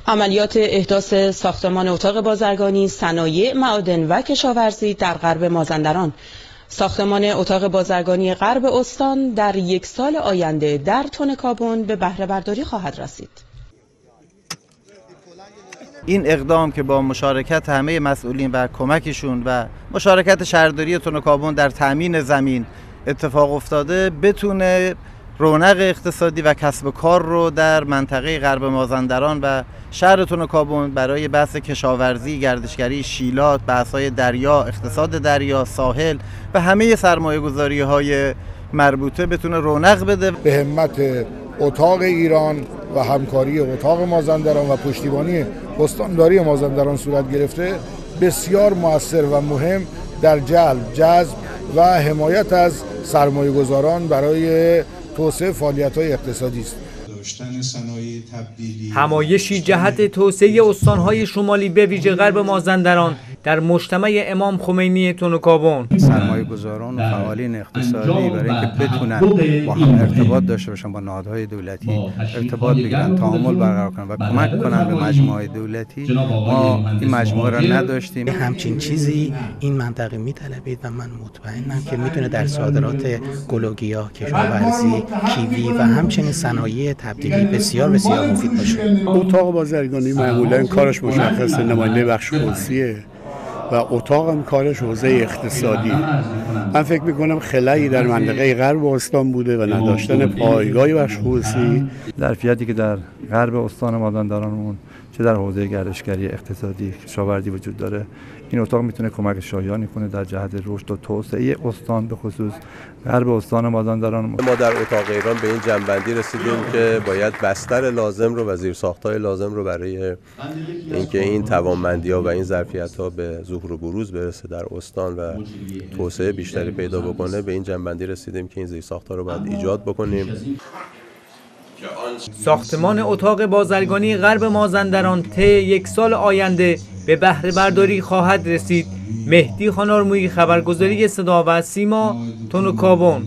عملیات احداث ساختمان اتاق بازرگانی، صنایع، معادن و کشاورزی در غرب مازندران. ساختمان اتاق بازرگانی غرب استان در 1 سال آینده در تن کابون به بهره برداری خواهد رسید. این اقدام که با مشارکت همه مسئولین و کمکشون و مشارکت شهرداری تن کابون در تامین زمین اتفاق افتاده، بتونه رونق اقتصادی و کسب و کار رو در منطقه غرب مازندران و شهر تن کابون برای بحث کشاورزی، گردشگری، شیلات، بحث‌های دریا، اقتصاد دریا، ساحل و همه سرمایه‌گذاری‌های مربوطه بتونه رونق بده. به همت اتاق ایران و همکاری اتاق مازندران و پشتیبانی استانداری مازندران صورت گرفته، بسیار مؤثر و مهم در جذب و حمایت از سرمایه‌گذاران برای توسعه فعالیت‌های اقتصادی است. همایشی جهت توسعه استان‌های شمالی به ویژه غرب مازندران در مجتمع امام خمینی تن کابون. سرمایه‌گذاران و فعالین اقتصادی برای اینکه بتونن با هم ارتباط داشته باشن، با نهادهای دولتی ارتباط بگیرن، تعامل برقرار کنن و کمک کنن به مجموعه دولتی، ما این مجموعه را نداشتیم. همچین چیزی این منطقه میطلبید و من مطمئنم که میتونه در صادرات گل و گیاه، کشاورزی، کیوی و همچنین صنایع تبدیلی بسیار مفید باشه. اتاق بازرگانی معمولا کارش مشخصه، نماینده بخش خصوصیه و اتاق هم کارش حوزه اقتصادی. من فکر میکنم خلایی در منطقه غرب استان بوده و نداشتن پایگاه بخش خصوصی. ظرفیتی که در غرب استان مازندرانمون چه در حوزه گردشگری، اقتصادی، کشاورزی وجود داره، این اتاق میتونه کمک شایانی کنه در جهت رشد و توسعه استان، به خصوص غرب استان مازندران. ما در اتاق ایران به این جنبندی رسیدیم که باید بستر لازم رو و زیرساخت‌های لازم رو برای اینکه این توانمندی‌ها و این ظرفیت‌ها به ظهور و بروز برسه در استان و توسعه بیشتری پیدا بکنه، به این جنبندی رسیدیم که این زیرساخت‌ها رو باید ایجاد بکنیم. ساختمان اتاق بازرگانی غرب مازندران طی 1 سال آینده به بهره برداری خواهد رسید. مهدی خانارمویی، خبرگزاری صدا و سیما، تن کابون.